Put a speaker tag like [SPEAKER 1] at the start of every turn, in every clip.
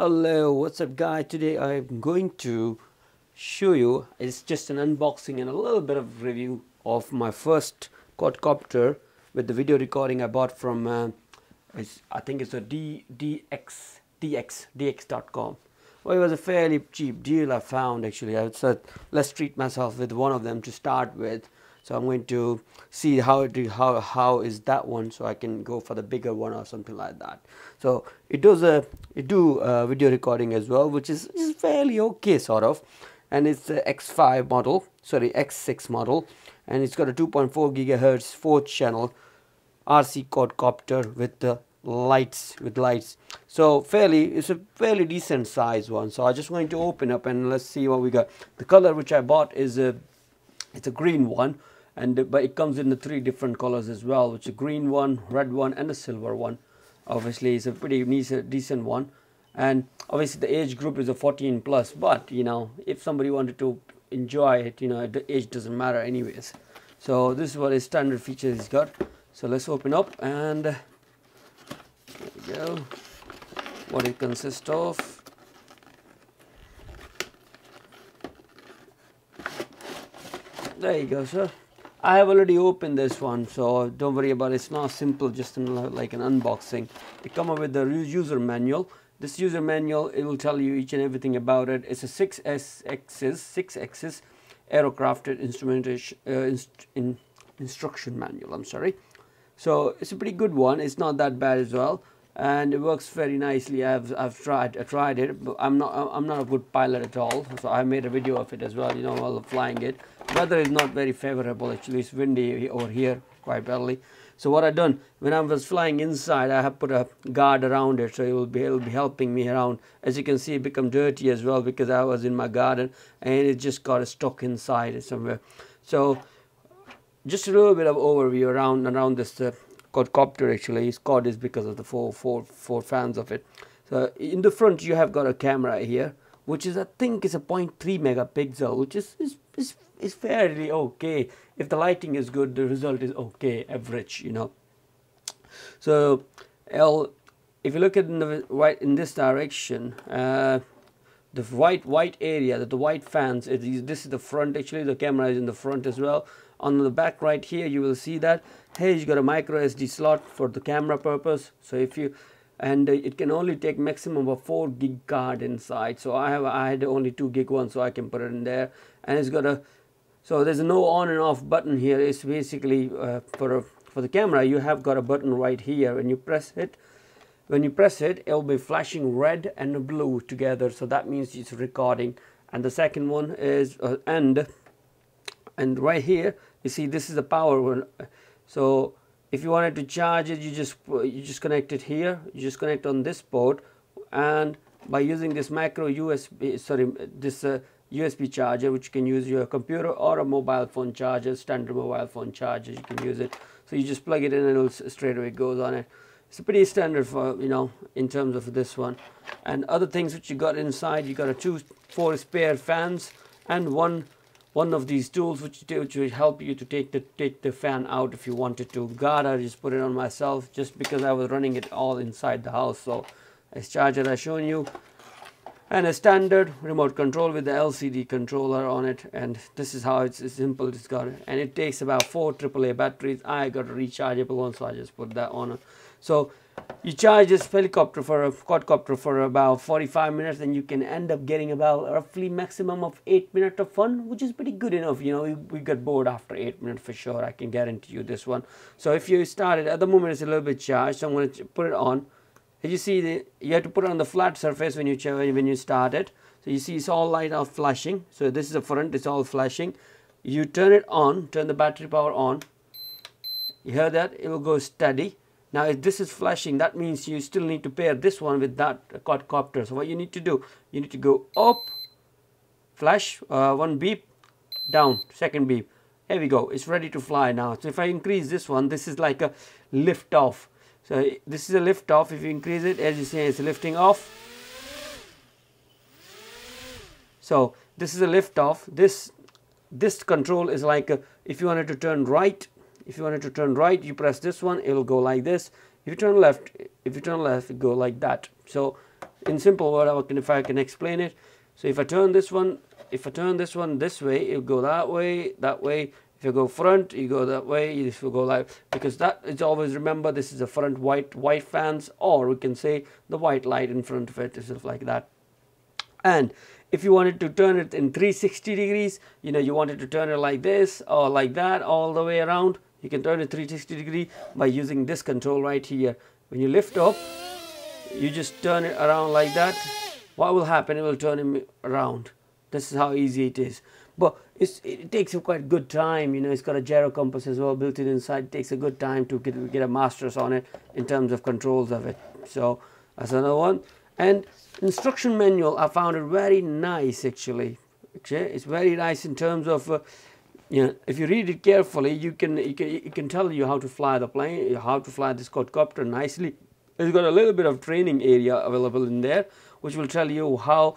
[SPEAKER 1] Hello, what's up guys? Today I'm going to show you, it's just an unboxing and a little bit of review of my first quadcopter with the video recording I bought from I think it's a dx.com. Well, it was a fairly cheap deal I found actually. I said let's treat myself with one of them to start with. So I'm going to see how is that one, so I can go for the bigger one or something like that. So it do video recording as well, which is fairly okay sort of, and it's the X5 model, sorry X6 model, and it's got a 2.4 gigahertz 4th channel RC quadcopter with the lights. So it's a fairly decent size one. So I'm just going to open up and let's see what we got. The color which I bought is it's a green one, but it comes in the 3 different colors as well, which is a green one, red one, and a silver one. Obviously, it's a pretty decent one, and obviously the age group is a 14 plus. But you know, if somebody wanted to enjoy it, you know, the age doesn't matter anyways. So this is what his standard features he's got. So let's open up and there we go. What it consists of. There you go, sir. I have already opened this one, so don't worry about it. It's not simple, just like an unboxing. It comes with the user manual. This user manual, it will tell you each and everything about it. It's a 6 axis aerocrafted instruction manual. I'm sorry. So it's a pretty good one. It's not that bad as well, and it works very nicely. I've tried it, but I'm not a good pilot at all. So I made a video of it as well, you know, while flying it. Weather is not very favorable actually. It's windy over here quite badly. So what I done when I was flying inside, I have put a guard around it, so it'll be helping me around. As you can see, it become dirty as well because I was in my garden and it just got stuck inside somewhere. So just a little bit of overview around this quadcopter. Actually, it's called this because of the four fans of it. So in the front you have got a camera here, which is I think is a 0.3 megapixel, which is fairly okay. If the lighting is good, the result is okay, average, you know. So if you look at in this direction, the white area, the white fans, this is the front. Actually, the camera is in the front as well. On the back right here, you will see that hey, you got a micro SD slot for the camera purpose. So if you it can only take maximum of 4 gig card inside. So I had only 2 gig one, so I can put it in there. And it's got so there's no on and off button here. It's basically for the camera. You have got a button right here. When you press it, it'll be flashing red and blue together. So that means it's recording. And the second one is and right here, you see this is the power one. So if you wanted to charge it, you just connect it here. You just connect on this port, and by using this USB charger, which you can use your computer or a mobile phone charger, standard mobile phone charger, you can use it. So you just plug it in and it'll straight away goes on it. It's pretty standard for, you know, in terms of this one. And other things which you got inside, you got 4 spare fans and one of these tools which will help you to take the fan out if you wanted to. God, I just put it on myself just because I was running it all inside the house. So a charger I shown you, and a standard remote control with the LCD controller on it. And this is how it's simple. It's got it, and it takes about 4 AAA batteries. I got a rechargeable one, so I just put that on. So you charge this quadcopter for about 45 minutes, and you can end up getting about roughly maximum of 8 minutes of fun, which is pretty good enough. You know, we got bored after 8 minutes for sure. I can guarantee you this one. So if you start it at the moment, it's a little bit charged. So I'm going to put it on. As you see, you have to put it on the flat surface when you start it. So you see it's all light out flashing. So this is the front, it's all flashing. You turn it on, turn the battery power on. You hear that? It will go steady. Now if this is flashing, that means you still need to pair this one with that quadcopter. So what you need to do, you need to go up, flash, 1 beep, down, 2nd beep. Here we go, it's ready to fly now. So if I increase this one, this is like a lift off. So this is a lift off. If you increase it, as you see, it's lifting off. So this is a lift off. This control is like if you wanted to turn right. If you wanted to turn right, you press this one. It will go like this. If you turn left, it go like that. So in simple word, if I can explain it. So if I turn this one, this way, it'll go that way, that way. If you go front, you go that way. If you go like, because that is always, remember, this is the front white fans, or we can say the white light in front of it, stuff like that. And if you wanted to turn it in 360 degrees, you know, you wanted to turn it like this or like that all the way around, you can turn it 360 degree by using this control right here. When you lift up, you just turn it around like that. What will happen? It will turn him around. This is how easy it is. But it takes a quite good time. You know, it's got a gyro compass as well built in inside. It takes a good time to get a masters on it in terms of controls of it. So that's another one. And instruction manual, I found it very nice actually. Okay, it's very nice in terms of you know, if you read it carefully, it can tell you how to fly the plane, how to fly this quadcopter nicely. It's got a little bit of training area available in there, which will tell you how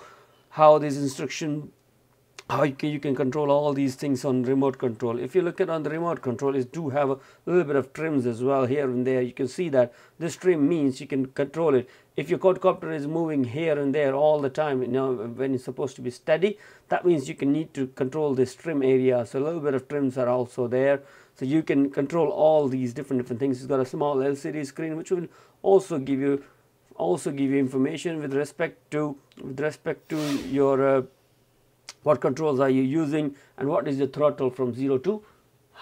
[SPEAKER 1] this instruction, how you can control all these things on remote control. If you look at on the remote control, it do have a little bit of trims as well here and there. You can see that this trim means you can control it. If your quadcopter is moving here and there all the time, you know, when it's supposed to be steady, that means you can need to control this trim area. So a little bit of trims are also there, so you can control all these different things. It's got a small LCD screen which will also give you information with respect to your what controls are you using and what is the throttle from 0 to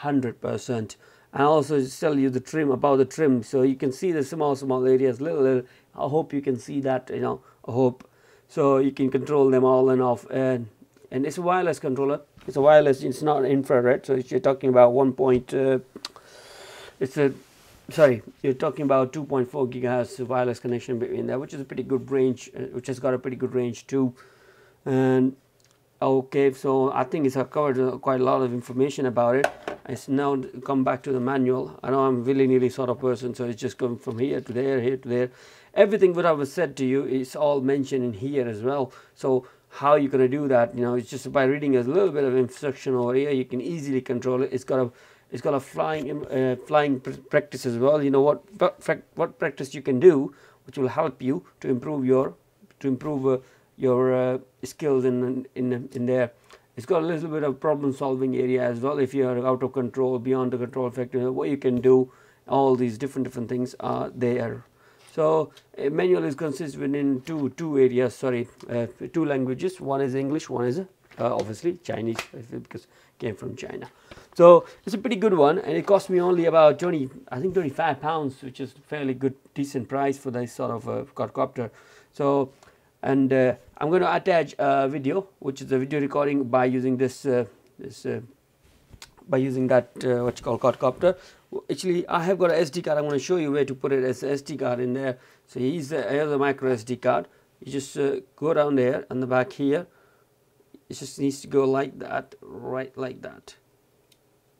[SPEAKER 1] 100%, and also tell you the trim, about the trim, so you can see the small areas, little. I hope you can see that, you know, I hope. So you can control them all and off, and it's a wireless controller. It's a wireless, it's not infrared, so you're talking about you're talking about 2.4 gigahertz wireless connection between there, which is a pretty good range, which has got a pretty good range too. And okay, so I think it's covered quite a lot of information about it. It's now come back to the manual. I know I'm willy-nilly sort of person, so it's just going from here to there, here to there. Everything what I was said to you is all mentioned in here as well. So how you're going to do that, you know, it's just by reading a little bit of instruction over here, you can easily control it. It's got a flying practice as well. You know what practice you can do, which will help you to improve your skills in there. It's got a little bit of problem solving area as well. If you are out of control, beyond the control factor, what you can do, all these different things are there. So a manual is consisted within two areas, two languages. One is English, one is obviously Chinese, because it came from China. So it's a pretty good one, and it cost me only about £25, which is fairly good, decent price for this sort of quadcopter. So, and I'm going to attach a video, which is a video recording by using by using that what you call quadcopter. Actually, I have got an SD card. I'm going to show you where to put it as an SD card in there. So here's a micro SD card. You just go down there on the back here. It just needs to go like that, right like that.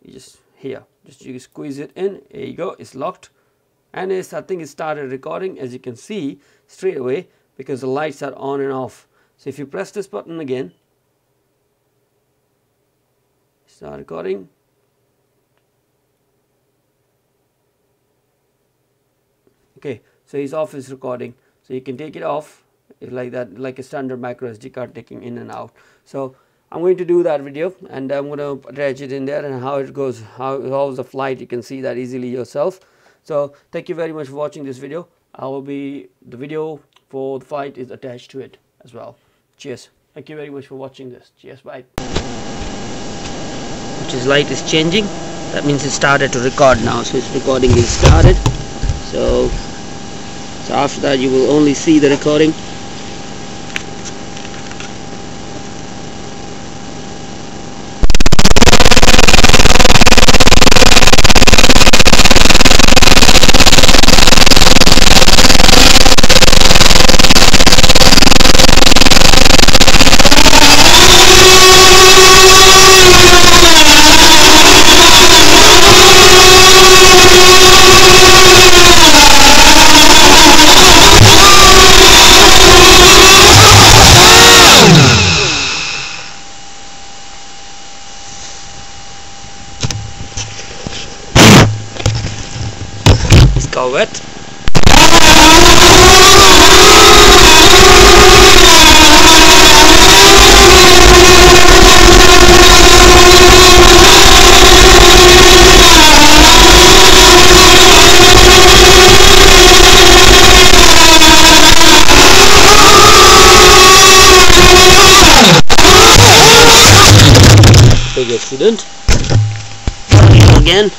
[SPEAKER 1] You just here, you squeeze it in. There you go. It's locked, and I think it started recording, as you can see straight away, because the lights are on and off. So if you press this button again, start recording. Okay, so it's off his recording, so you can take it off like that, like a standard micro SD card taking in and out. So I'm going to do that video, and I'm going to attach it in there, and how it goes, how's the flight, you can see that easily yourself. So thank you very much for watching this video. The video for the flight is attached to it as well. Cheers. Thank you very much for watching this. Cheers, bye. Which is light is changing, that means it started to record now, so its recording is started. So after that you will only see the recording. Go wet. big accident. Again.